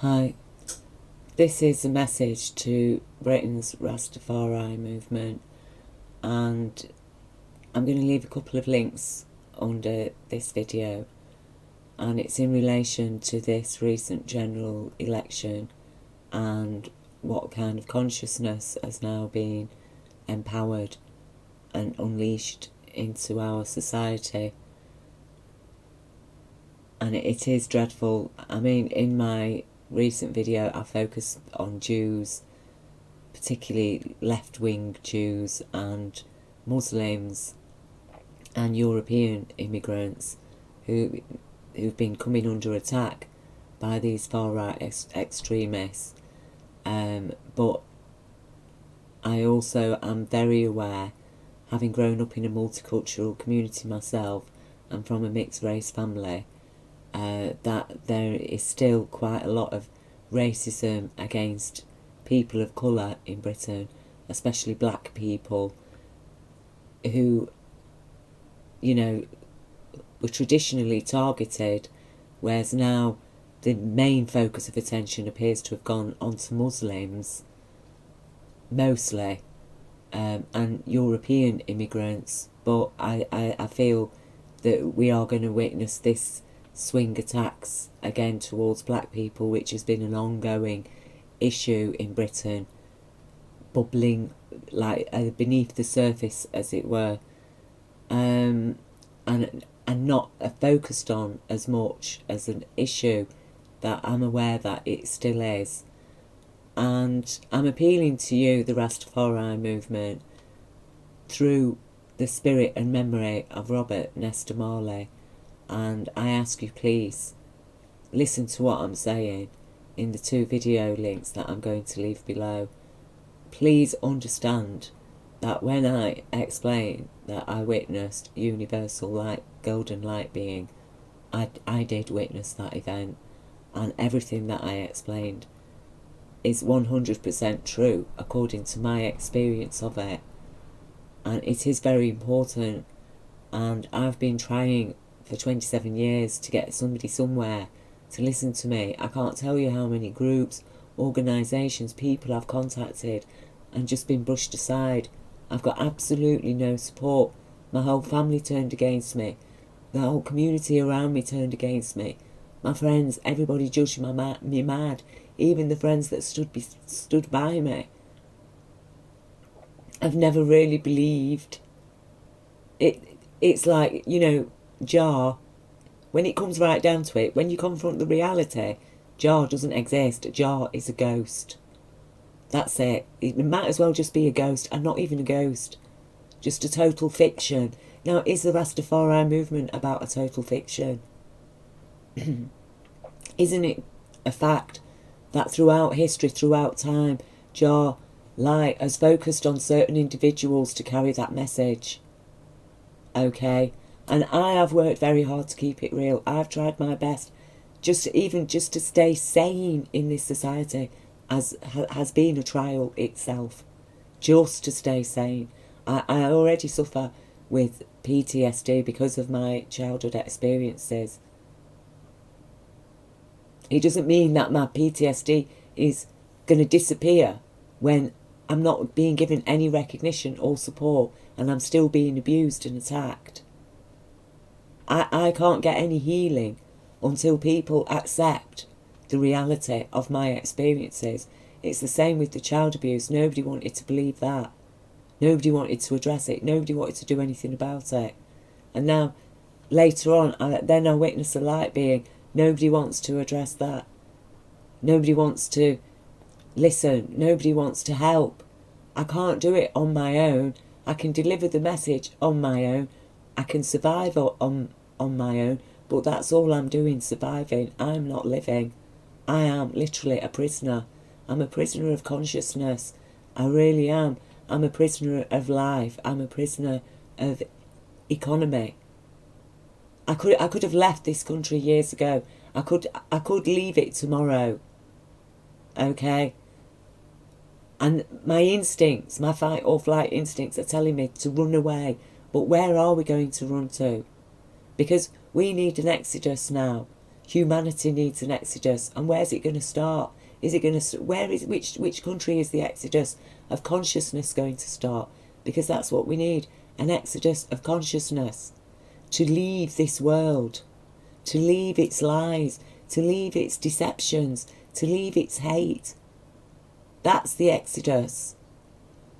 Hi, this is a message to Britain's Rastafari movement, and I'm going to leave a couple of links under this video, and it's in relation to this recent general election and what kind of consciousness has now been empowered and unleashed into our society. And it is dreadful. I mean, in my recent video I focused on Jews, particularly left-wing Jews and Muslims and European immigrants who've been coming under attack by these far-right extremists. But I also am very aware, having grown up in a multicultural community myself and from a mixed race family, that there is still quite a lot of racism against people of colour in Britain, especially black people, who, you know, were traditionally targeted, whereas now the main focus of attention appears to have gone onto Muslims, mostly, and European immigrants. But I feel that we are going to witness this swing attacks again towards black people, which has been an ongoing issue in Britain, bubbling like beneath the surface, as it were, and not focused on as much as an issue that I'm aware that it still is. And I'm appealing to you, the Rastafari movement, through the spirit and memory of Robert Nesta Marley. And I ask you, please listen to what I'm saying in the 2 video links that I'm going to leave below. Please understand that when I explain that I witnessed universal light, golden light being, I did witness that event, and everything that I explained is 100% true according to my experience of it. And it is very important, and I've been trying for 27 years to get somebody somewhere to listen to me. I can't tell you how many groups, organisations, people I've contacted and just been brushed aside. I've got absolutely no support. My whole family turned against me. The whole community around me turned against me. My friends, everybody judged me mad. Even the friends that stood by me. I've never really believed. It's like, you know, Jar, when it comes right down to it, when you confront the reality, Jar doesn't exist. Jar is a ghost. That's it. It might as well just be a ghost, and not even a ghost. Just a total fiction. Now, is the Rastafari movement about a total fiction? Isn't it a fact that throughout history, throughout time, Jar Light has focused on certain individuals to carry that message? Okay? And I have worked very hard to keep it real. I've tried my best, just to stay sane in this society, as has been a trial itself, just to stay sane. I already suffer with PTSD because of my childhood experiences. It doesn't mean that my PTSD is going to disappear when I'm not being given any recognition or support and I'm still being abused and attacked. I can't get any healing until people accept the reality of my experiences. It's the same with the child abuse. Nobody wanted to believe that. Nobody wanted to address it. Nobody wanted to do anything about it. And now, later on, I witness a light being. Nobody wants to address that. Nobody wants to listen. Nobody wants to help. I can't do it on my own. I can deliver the message on my own. I can survive on my own, but that's all I'm doing, surviving. I'm not living. I am literally a prisoner. I'm a prisoner of consciousness. I really am. I'm a prisoner of life. I'm a prisoner of economy. I could have left this country years ago. I could leave it tomorrow. Okay? And my instincts, my fight or flight instincts are telling me to run away. But where are we going to run to? Because we need an exodus now. Humanity needs an exodus. And where's it going to start? Is it going to, which country is the exodus of consciousness going to start? Because that's what we need, an exodus of consciousness, to leave this world, to leave its lies, to leave its deceptions, to leave its hate. That's the exodus.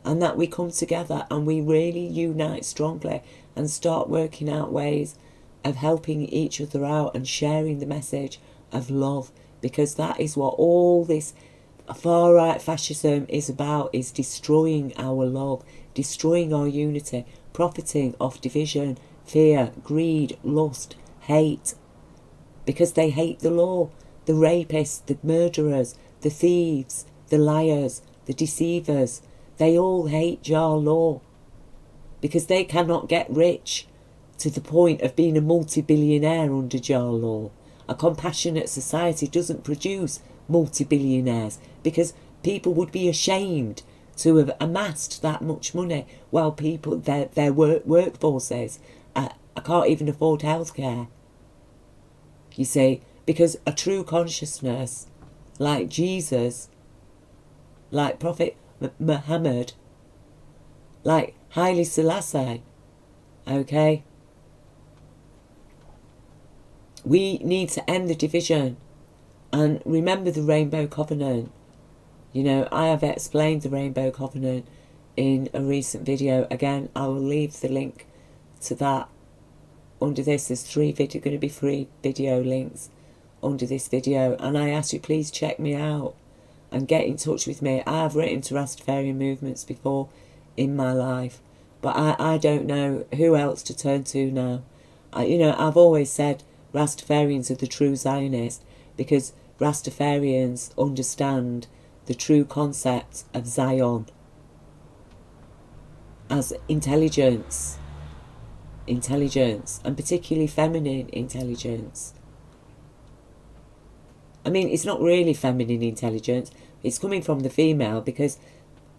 And that we come together and we really unite strongly and start working out ways of helping each other out and sharing the message of love, because that is what all this far-right fascism is about, is destroying our love, destroying our unity, profiting off division, fear, greed, lust, hate, because they hate the law. The rapists, the murderers, the thieves, the liars, the deceivers, they all hate Jar law because they cannot get rich to the point of being a multi-billionaire under Jar law. A compassionate society doesn't produce multi-billionaires because people would be ashamed to have amassed that much money while people, their workforces, I can't even afford healthcare. You see, because a true consciousness, like Jesus, like Prophet Muhammad, like Haile Selassie, okay? We need to end the division and remember the Rainbow Covenant. You know, I have explained the Rainbow Covenant in a recent video. Again, I will leave the link to that under this. There's going to be 3 video links under this video, and I ask you please check me out and get in touch with me. I have written to Rastafarian movements before in my life, but I don't know who else to turn to now. You know, I've always said Rastafarians are the true Zionists because Rastafarians understand the true concept of Zion as intelligence, and particularly feminine intelligence. I mean, it's not really feminine intelligence, it's coming from the female because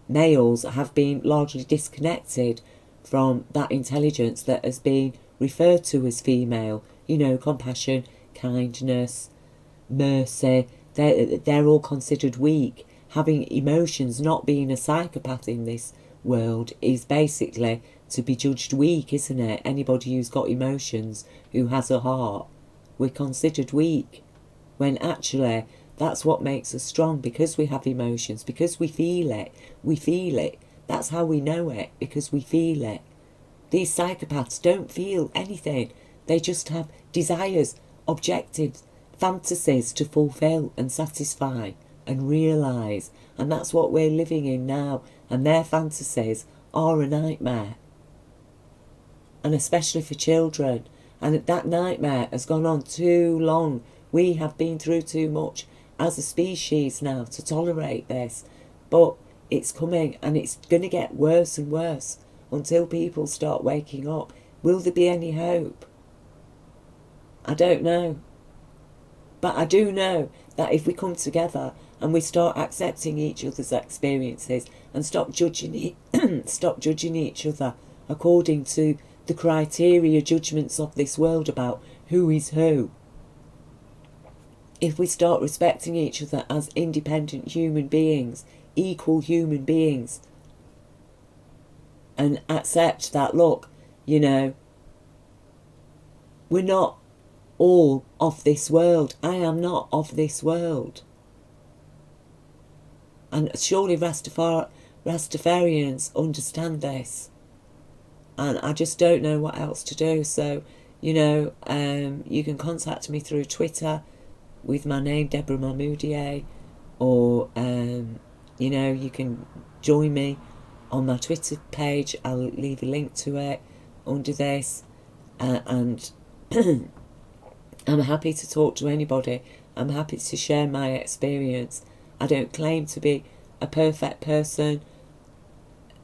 males have been largely disconnected from that intelligence that has been referred to as female. You know, compassion, kindness, mercy, they're all considered weak. Having emotions, not being a psychopath in this world, is basically to be judged weak, isn't it? Anybody who's got emotions, who has a heart, we're considered weak, when actually that's what makes us strong, because we have emotions, because we feel it. That's how we know it, because we feel it. These psychopaths don't feel anything. They just have desires, objectives, fantasies to fulfill and satisfy and realise. And that's what we're living in now. And their fantasies are a nightmare. And especially for children. And that nightmare has gone on too long. We have been through too much as a species now to tolerate this. But it's coming, and it's going to get worse and worse until people start waking up. Will there be any hope? I don't know. But I do know that if we come together and we start accepting each other's experiences and stop judging each other according to the criteria judgments of this world about who is who, if we start respecting each other as independent human beings, equal human beings, and accept that, look, you know, we're not all of this world. I am not of this world. And surely Rastafarians understand this. And I just don't know what else to do. So, you know, you can contact me through Twitter with my name, Deborah Mahmoudier, or, you know, you can join me on my Twitter page. I'll leave a link to it under this. And I'm happy to talk to anybody. I'm happy to share my experience. I don't claim to be a perfect person,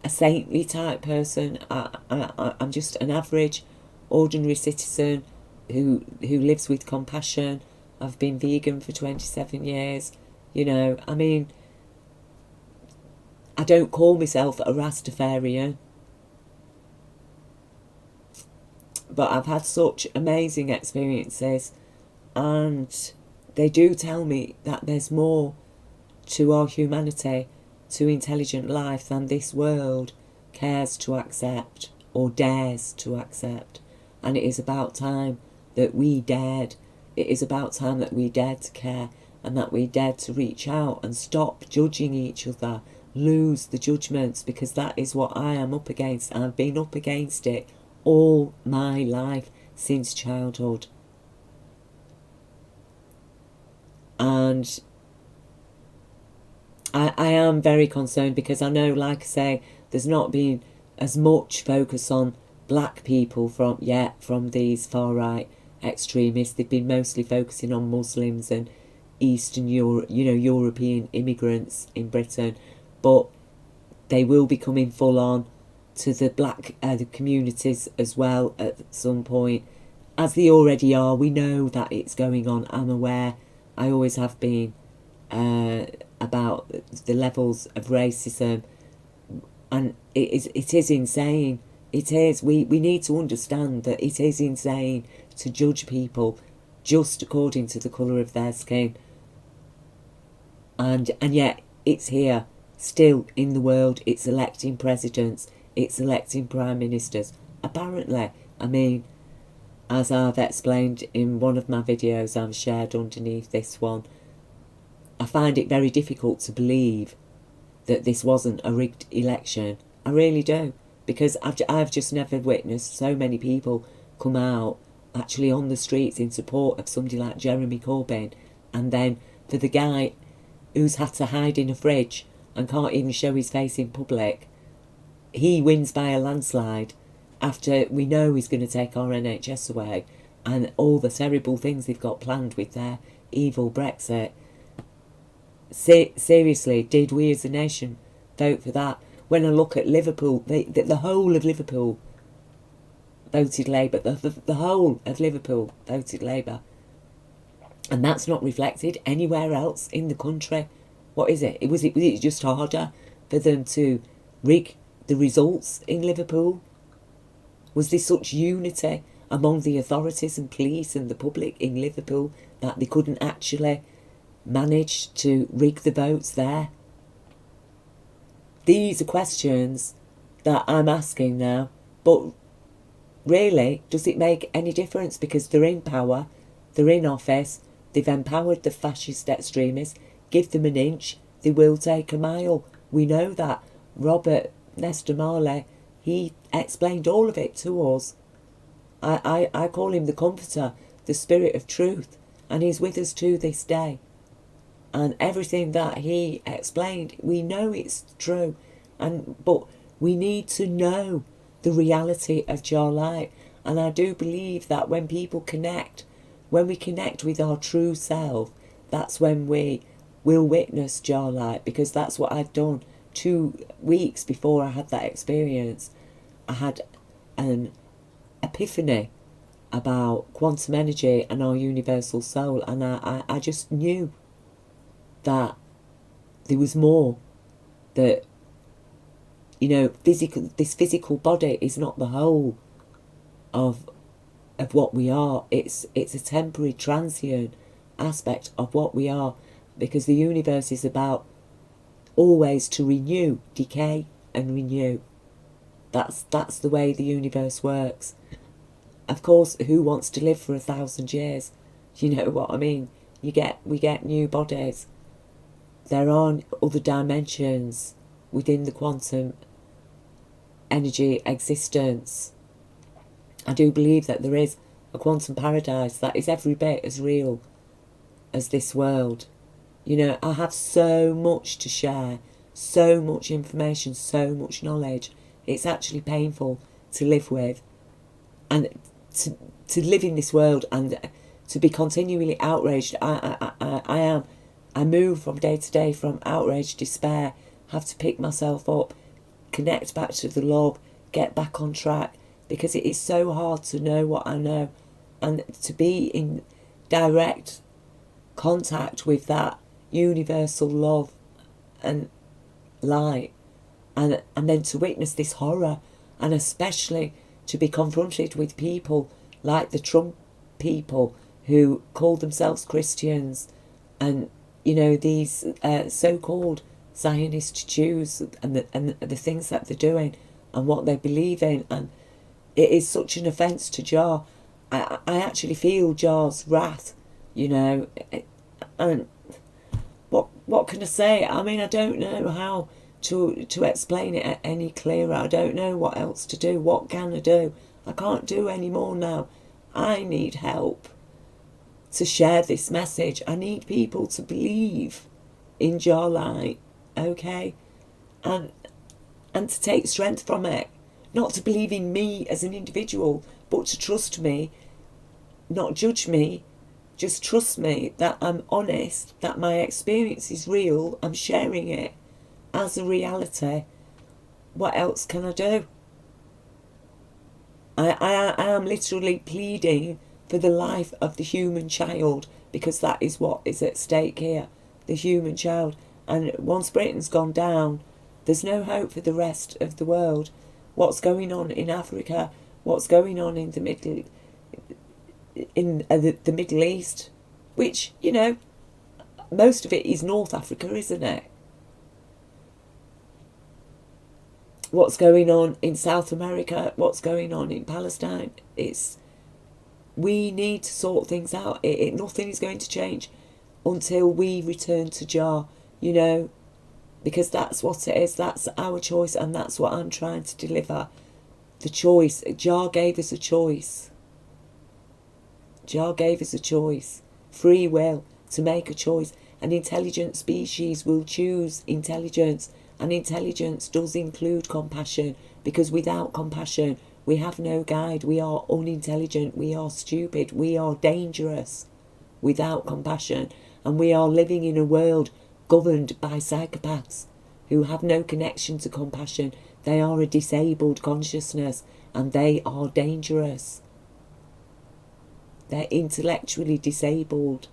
a saintly type person. I'm just an average, ordinary citizen who lives with compassion. I've been vegan for 27 years. You know, I mean, I don't call myself a Rastafarian. But I've had such amazing experiences And they do tell me that there's more to our humanity, to intelligent life, than this world cares to accept or dares to accept. And it is about time that we dared. It is about time that we dared to care, and that we dared to reach out and stop judging each other, lose the judgments, because that is what I am up against. I've been up against it all my life, since childhood. And I am very concerned, because I know, like I say, there's not been as much focus on black people from these far-right extremists. They've been mostly focusing on Muslims and Eastern Europe, European immigrants in Britain. But they will be coming full on to the black the communities as well at some point, as they already are. We know that it's going on. I'm aware. I always have been about the levels of racism, and it is insane. It is. We need to understand that it is insane to judge people just according to the colour of their skin. And yet it's here, still in the world. It's electing presidents, it's electing prime ministers. Apparently, I mean, as I've explained in one of my videos I've shared underneath this one, I find it very difficult to believe that this wasn't a rigged election. I really do, because I've just never witnessed so many people come out actually on the streets in support of somebody like Jeremy Corbyn, and then for the guy who's had to hide in a fridge and can't even show his face in public, he wins by a landslide after we know he's going to take our NHS away and all the terrible things they've got planned with their evil Brexit. Seriously, did we as a nation vote for that? When I look at Liverpool, the whole of Liverpool voted Labour. The whole of Liverpool voted Labour. And that's not reflected anywhere else in the country. What is it? Was it just harder for them to rig the results in Liverpool? Was there such unity among the authorities and police and the public in Liverpool that they couldn't actually manage to rig the votes there? These are questions that I'm asking now, but really, does it make any difference? Because they're in power, they're in office, they've empowered the fascist extremists. Give them an inch, they will take a mile. We know that. Robert Nesta Marley, he explained all of it to us. I call him the Comforter, the Spirit of Truth, and he's with us to this day. And everything that he explained, we know it's true. But we need to know the reality of Jar Light. And I do believe that when people connect, when we connect with our true self, that's when we will witness Jar Light. Because that's what I'd done 2 weeks before I had that experience. I had an epiphany about quantum energy and our universal soul. And I just knew that there was more, that, this physical body is not the whole of what we are. It's a temporary, transient aspect of what we are, because the universe is about always to renew, decay and renew. That's the way the universe works. Of course, who wants to live for 1,000 years? You know what I mean? We get new bodies. There are other dimensions within the quantum energy existence. I do believe that there is a quantum paradise that is every bit as real as this world. I have so much to share, so much information, so much knowledge. It's actually painful to live with, and to live in this world and to be continually outraged. I move from day to day from outrage, despair, have to pick myself up, connect back to the love, get back on track, because it is so hard to know what I know and to be in direct contact with that universal love and light, and then to witness this horror, and especially to be confronted with people like the Trump people who call themselves Christians, and these so-called Zionist Jews, and the things that they're doing and what they believe in. And it is such an offence to Jah. I actually feel Jah's wrath, and what can I say? I mean, I don't know how to explain it any clearer. I don't know what else to do. What can I do? I can't do any more now. I need help to share this message. I need people to believe in Jah light, okay? And to take strength from it. Not to believe in me as an individual, but to trust me, not judge me, just trust me that I'm honest, that my experience is real, I'm sharing it as a reality. What else can I do? I am literally pleading for the life of the human child, because that is what is at stake here, the human child. And once Britain's gone down, there's no hope for the rest of the world. What's going on in Africa, what's going on in the Middle East, which, most of it is North Africa, isn't it? What's going on in South America, what's going on in Palestine, we need to sort things out. Nothing is going to change until we return to Jah, because that's what it is. That's our choice, and that's what I'm trying to deliver. The choice. Jah gave us a choice. Jah gave us a choice. Free will to make a choice. An intelligent species will choose intelligence, and intelligence does include compassion, because without compassion we have no guide. We are unintelligent, we are stupid, we are dangerous without compassion, and we are living in a world governed by psychopaths who have no connection to compassion. They are a disabled consciousness, and they are dangerous. They're intellectually disabled,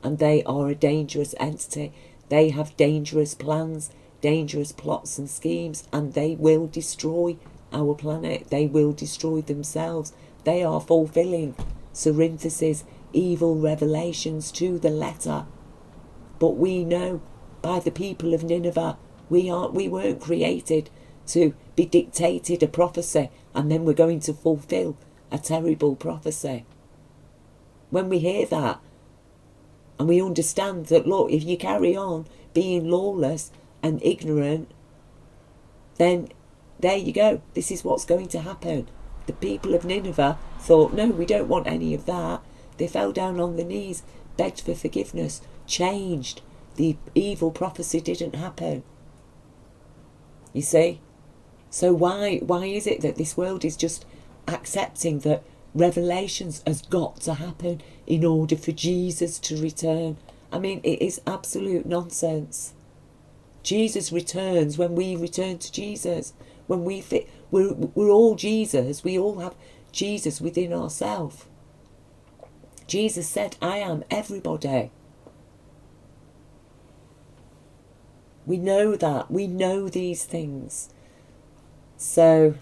and they are a dangerous entity. They have dangerous plans, dangerous plots and schemes, and they will destroy our planet. They will destroy themselves. They are fulfilling Cerinthus' evil revelations to the letter. But we know, by the people of Nineveh, we weren't created to be dictated a prophecy and then we're going to fulfill a terrible prophecy. When we hear that, and we understand that, look, if you carry on being lawless and ignorant, then there you go. This is what's going to happen. The people of Nineveh thought, no, we don't want any of that. They fell down on their knees, begged for forgiveness, changed. The evil prophecy didn't happen. You see? So why is it that this world is just accepting that revelations has got to happen in order for Jesus to return? I mean, it is absolute nonsense. Jesus returns when we return to Jesus. When we're all Jesus. We all have Jesus within ourselves. Jesus said, I am everybody. We know that. We know these things. So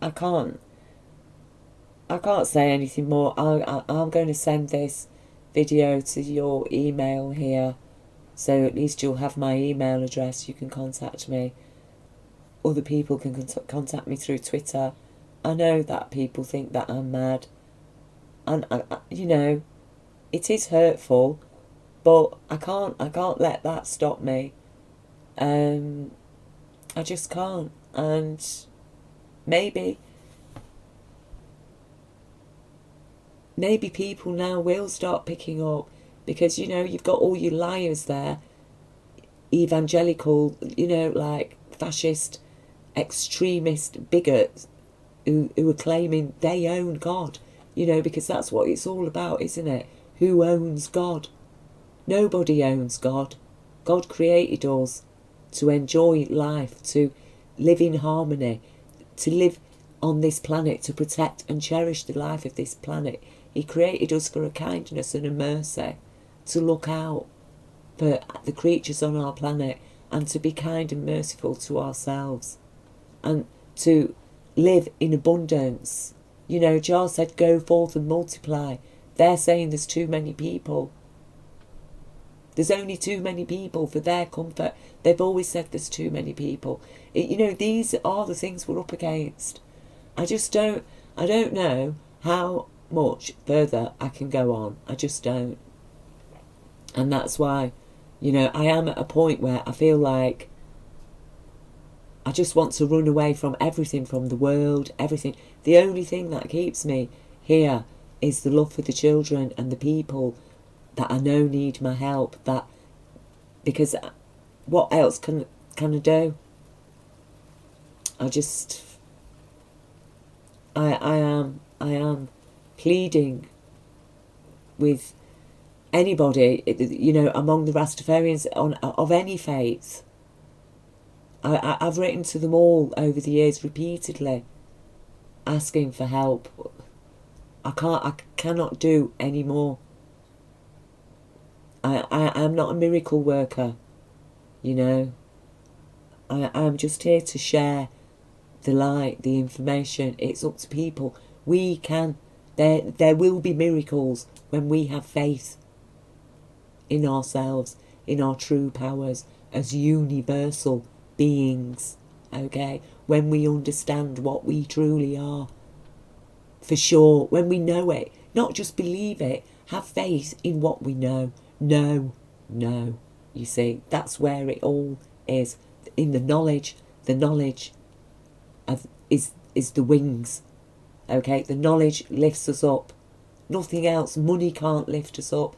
I can't say anything more. I'm going to send this video to your email here, so at least you'll have my email address. You can contact me. Other people can contact me through Twitter. I know that people think that I'm mad, and it is hurtful, but I can't let that stop me. I just can't. And maybe people now will start picking up, because you've got all you liars there, evangelical, like fascist, extremist bigots who are claiming they own God, because that's what it's all about, isn't it? Who owns God? Nobody owns God. God created us to enjoy life, to live in harmony, to live on this planet, to protect and cherish the life of this planet. He created us for a kindness and a mercy, to look out for the creatures on our planet, and to be kind and merciful to ourselves, and to live in abundance, You know, Jar said, go forth and multiply. They're saying there's too many people. There's only too many people for their comfort. They've always said there's too many people. You know, these are the things we're up against. I don't know how much further I can go on. I just don't. And that's why, you know, I am at a point where I feel like I just want to run away from everything, from the world, everything. The only thing that keeps me here is the love for the children and the people that I know need my help. Because what else can I do? I am pleading with anybody, you know, among the Rastafarians of any faith. I've written to them all over the years repeatedly, asking for help. I cannot do any more. I'm not a miracle worker, you know. I'm just here to share the light, the information. It's up to people. We can. There will be miracles when we have faith in ourselves, in our true powers as universal beings, okay? When we understand what we truly are, for sure, when we know it, not just believe it, have faith in what we know. No, you see, that's where it all is, in the knowledge is the wings, okay? The knowledge lifts us up, nothing else. Money can't lift us up.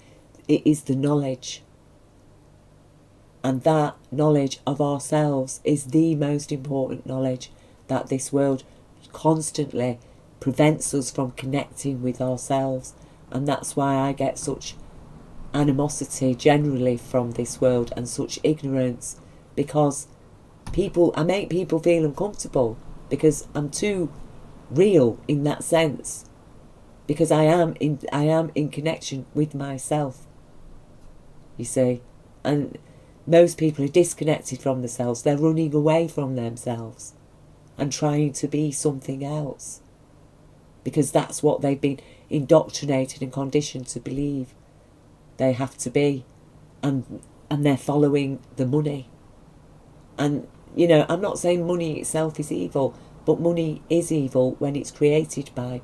It is the knowledge. And that knowledge of ourselves is the most important knowledge, that this world constantly prevents us from connecting with ourselves. And that's why I get such animosity generally from this world and such ignorance, because I make people feel uncomfortable because I'm too real in that sense, because I am in connection with myself, you see. And most people are disconnected from themselves. They're running away from themselves and trying to be something else, because that's what they've been indoctrinated and conditioned to believe they have to be, and they're following the money. And, you know, I'm not saying money itself is evil, but money is evil when it's created by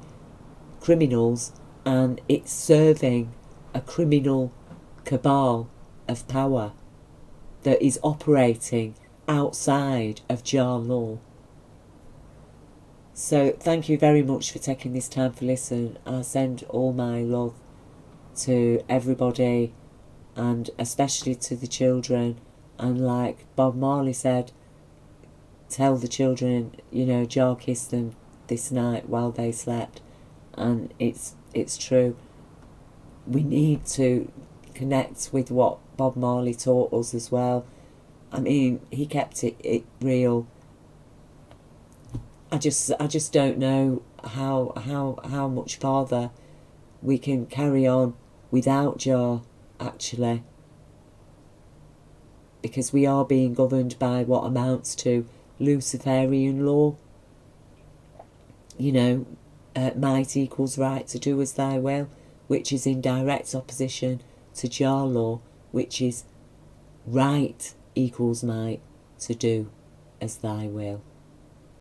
criminals and it's serving a criminal cabal of power that is operating outside of Jar law. So thank you very much for taking this time to listen. I send all my love to everybody, and especially to the children. And like Bob Marley said, tell the children, you know, Jar kissed them this night while they slept. And it's true. We need to connect with what Bob Marley taught us as well. I mean, he kept it real. I just don't know how much farther we can carry on without Jar, actually, because we are being governed by what amounts to Luciferian law. You know, might equals right to do as thy will, which is in direct opposition to Jar law, which is right equals might to do as thy will.